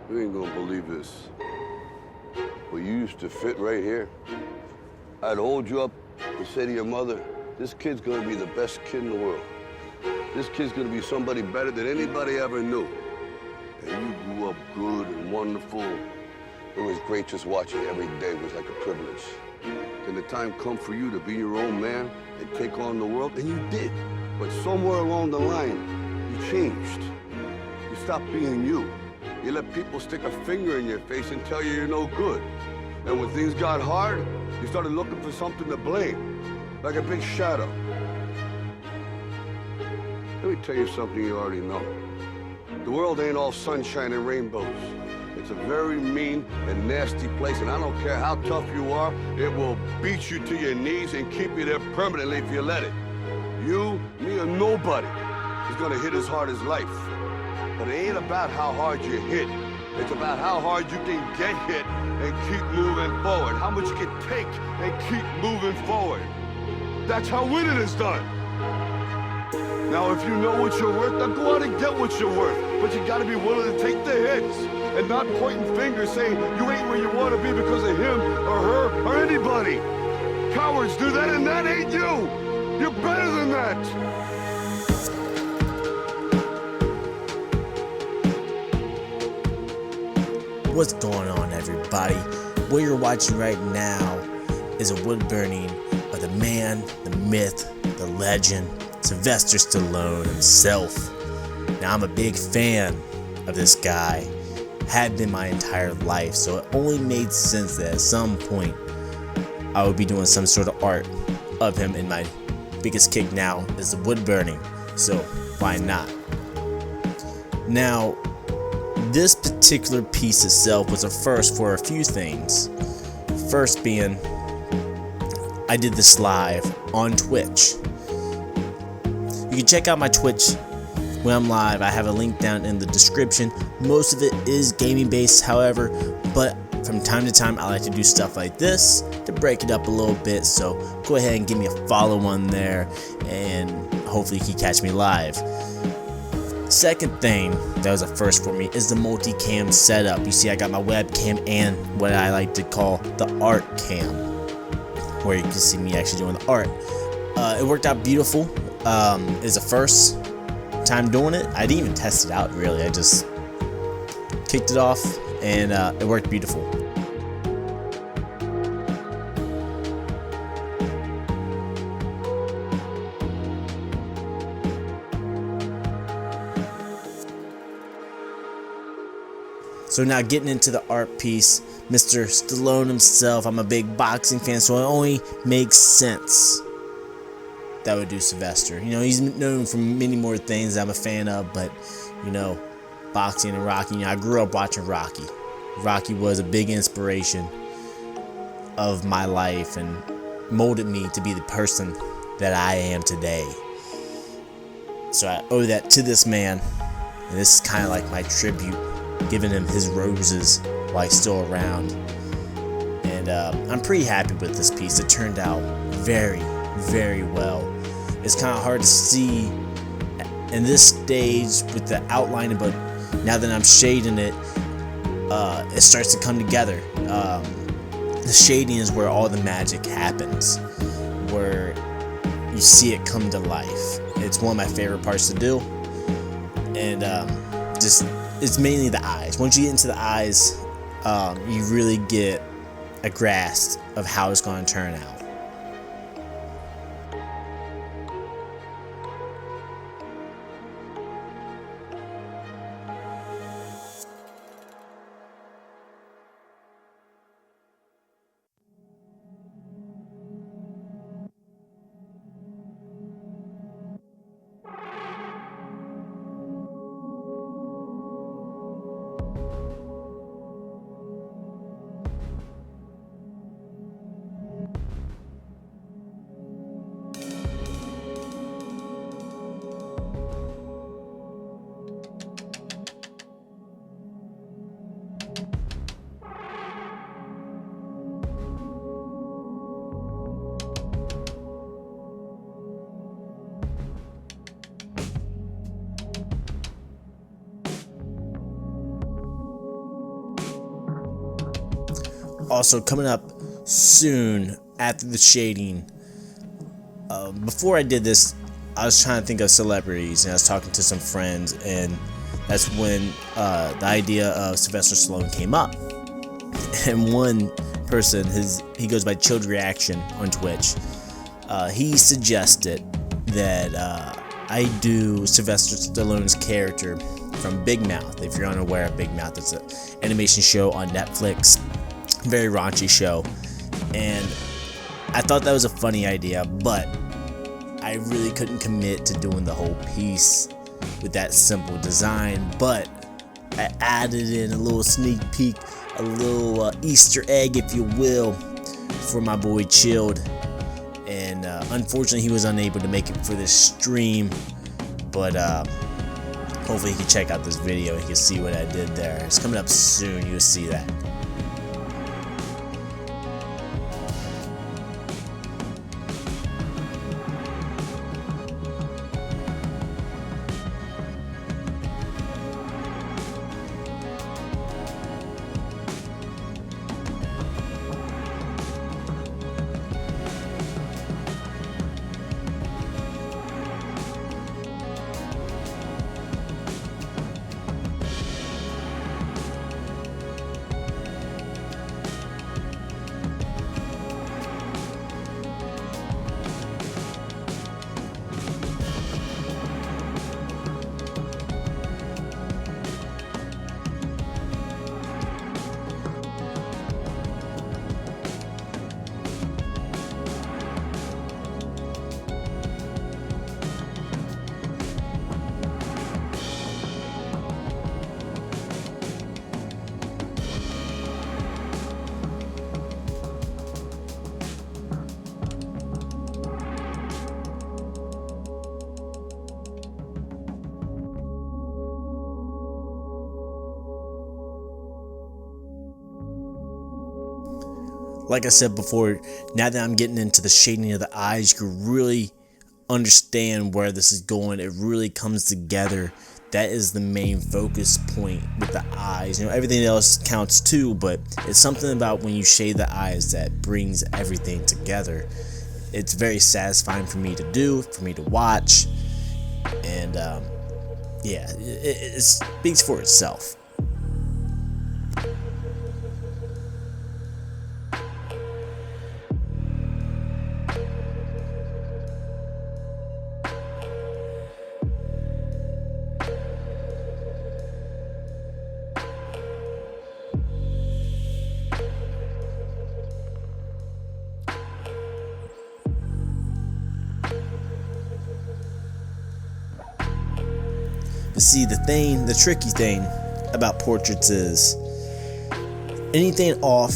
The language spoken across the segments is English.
You ain't gonna believe this. But you used to fit right here. I'd hold you up and say to your mother, this kid's gonna be the best kid in the world. This kid's gonna be somebody better than anybody ever knew. And you grew up good and wonderful. It was great just watching you every day. It was like a privilege. Then the time come for you to be your own man and take on the world, and you did. But somewhere along the line, you changed. You stopped being you. You let people stick a finger in your face and tell you you're no good. And when things got hard, you started looking for something to blame, like a big shadow. Let me tell you something you already know. The world ain't all sunshine and rainbows. It's a very mean and nasty place, and I don't care how tough you are, it will beat you to your knees and keep you there permanently if you let it. You, me, or nobody is gonna hit as hard as life. But it ain't about how hard you hit. It's about how hard you can get hit and keep moving forward. How much you can take and keep moving forward. That's how winning is done. Now, if you know what you're worth, then go out and get what you're worth. But you gotta be willing to take the hits and not pointing fingers saying you ain't where you want to be because of him or her or anybody. Cowards do that, and that ain't you. You're better than that. What's going on, everybody? What you're watching right now is a wood burning of the man, the myth, the legend, Sylvester Stallone himself. Now, I'm a big fan of this guy, had been my entire life, so it only made sense that at some point I would be doing some sort of art of him, and my biggest kick now is the wood burning, so why not? Now, this particular piece itself was a first for a few things. First being, I did this live on Twitch. You can check out my Twitch when I'm live. I have a link down in the description. Most of it is gaming based, however, but from time to time I like to do stuff like this to break it up a little bit, so go ahead and give me a follow on there, and hopefully you can catch me live. Second thing that was a first for me is the multicam setup. You see, I got my webcam and what I like to call the art cam, where you can see me actually doing the art. It worked out beautiful. It's the first time doing it. I didn't even test it out really. I just kicked it off, and it worked beautiful. So now getting into the art piece, Mr. Stallone himself, I'm a big boxing fan, so it only makes sense that I would do Sylvester. You know, he's known for many more things I'm a fan of, but, you know, boxing and Rocky, you know, I grew up watching Rocky. Rocky was a big inspiration of my life and molded me to be the person that I am today. So I owe that to this man, and this is kind of like my tribute, giving him his roses while he's still around. And I'm pretty happy with this piece. It turned out very, very well. It's kind of hard to see in this stage with the outline, but now that I'm shading it, it starts to come together. The shading is where all the magic happens, where you see it come to life. It's one of my favorite parts to do, and it's mainly the eyes. Once you get into the eyes, you really get a grasp of how it's going to turn out. Also coming up soon after the shading. Before I did this, I was trying to think of celebrities, and I was talking to some friends, and that's when the idea of Sylvester Stallone came up. And one person, he goes by Chilled Reaction on Twitch. He suggested that I do Sylvester Stallone's character from Big Mouth. If you're unaware of Big Mouth, it's an animation show on Netflix, very raunchy show, and I thought that was a funny idea, but I really couldn't commit to doing the whole piece with that simple design. But I added in a little sneak peek, a little Easter egg, if you will, for my boy Chilled. And unfortunately, he was unable to make it for this stream, but hopefully he can check out this video and he can see what I did there. It's coming up soon, you'll see that. Like I said before, now that I'm getting into the shading of the eyes, you can really understand where this is going. It really comes together. That is the main focus point with the eyes. You know, everything else counts too, but it's something about when you shade the eyes that brings everything together. It's very satisfying for me to do, for me to watch, and yeah, it speaks for itself. But see, the tricky thing about portraits is anything off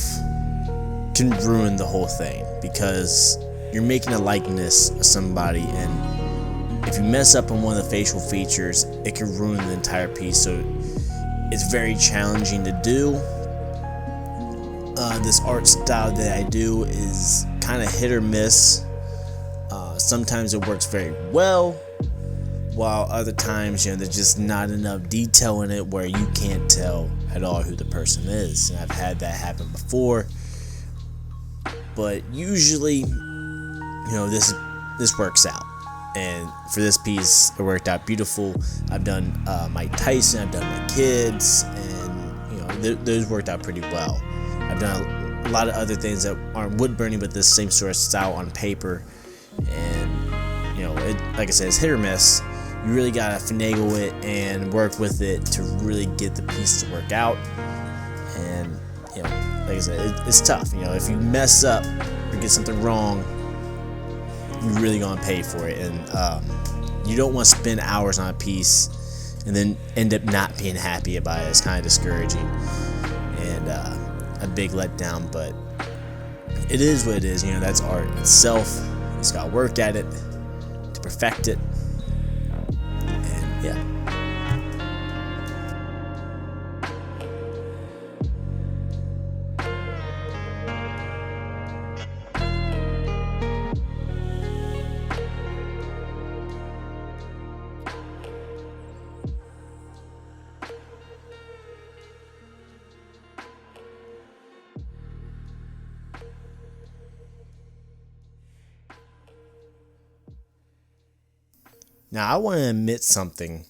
can ruin the whole thing, because you're making a likeness of somebody, and if you mess up on one of the facial features, it can ruin the entire piece. So it's very challenging to do. This art style that I do is kind of hit or miss. Sometimes it works very well, while other times, you know, there's just not enough detail in it where you can't tell at all who the person is. And I've had that happen before, but usually, you know, this works out. And for this piece, it worked out beautiful. I've done Mike Tyson, I've done my kids, and you know, those worked out pretty well. I've done a lot of other things that aren't wood burning, but this same sort of style on paper. And you know, like I said, it's hit or miss. You really gotta finagle it and work with it to really get the piece to work out. And you know, like I said, it's tough. You know, if you mess up or get something wrong, you're really gonna pay for it. And you don't want to spend hours on a piece and then end up not being happy about it. It's kind of discouraging and a big letdown. But it is what it is. You know, that's art itself. You just gotta work at it to perfect it. Yeah. Now, I want to admit something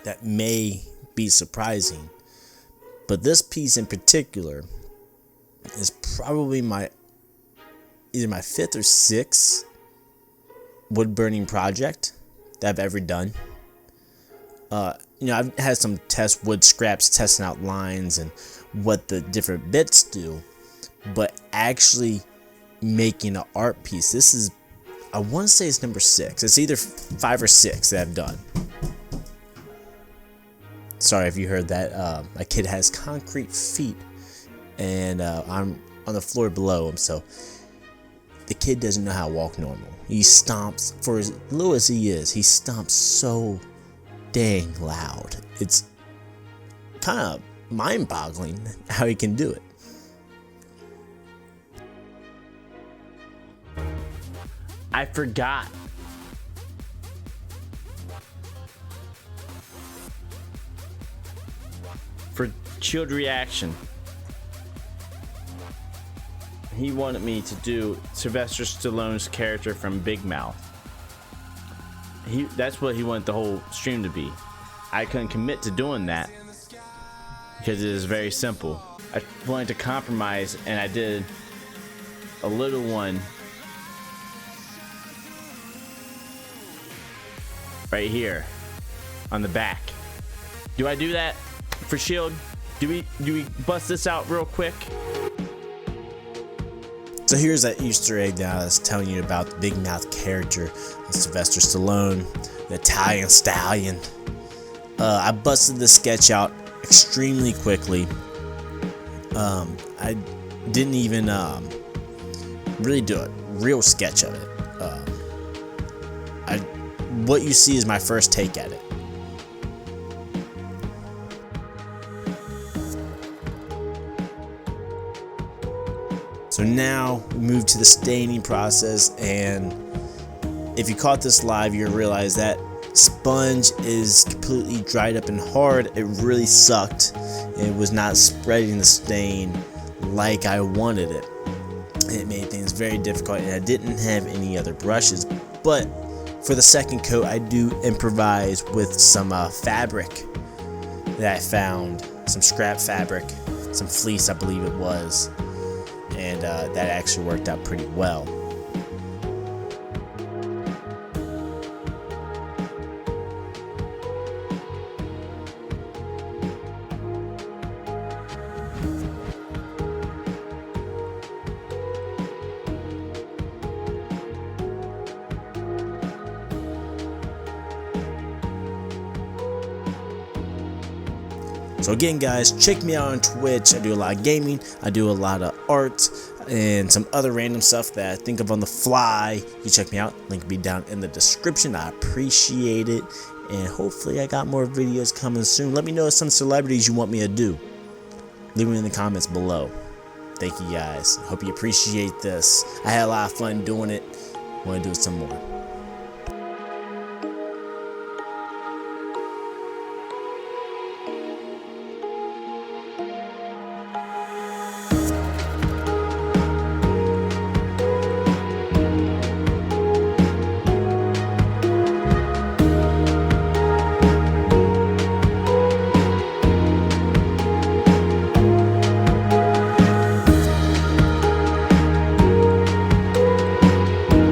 that may be surprising, but this piece in particular is probably either my 5th or 6th wood burning project that I've ever done. I've had some test wood scraps, testing out lines and what the different bits do, but actually making an art piece, this is, I want to say it's number 6. It's either 5 or 6 that I've done. Sorry if you heard that. My kid has concrete feet, and I'm on the floor below him, so the kid doesn't know how to walk normal. He stomps, for as little as he is, he stomps so dang loud. It's kind of mind-boggling how he can do it. I forgot. For chilled reaction, he wanted me to do Sylvester Stallone's character from Big Mouth. That's what he wanted the whole stream to be. I couldn't commit to doing that because it is very simple. I wanted to compromise, and I did a little one right here on the back. Do I do that for Shield? Do we bust this out real quick? So here's that Easter egg that I was telling you about, the Big Mouth character of Sylvester Stallone, the Italian stallion. I busted the sketch out extremely quickly. I didn't even really do a real sketch of it. What you see is my first take at it. So now we move to the staining process, and if you caught this live, you'll realize that sponge is completely dried up and hard. It really sucked. It was not spreading the stain like I wanted it. It made things very difficult, and I didn't have any other brushes. But for the second coat, I do improvise with some fabric that I found, some scrap fabric, some fleece, I believe it was. And that actually worked out pretty well. So again, guys, check me out on Twitch. I do a lot of gaming, I do a lot of art, and some other random stuff that I think of on the fly. You check me out, link will be down in the description. I appreciate it, and hopefully I got more videos coming soon. Let me know some celebrities you want me to do. Leave them in the comments below. Thank you guys. Hope you appreciate this. I had a lot of fun doing it. Want to do it some more.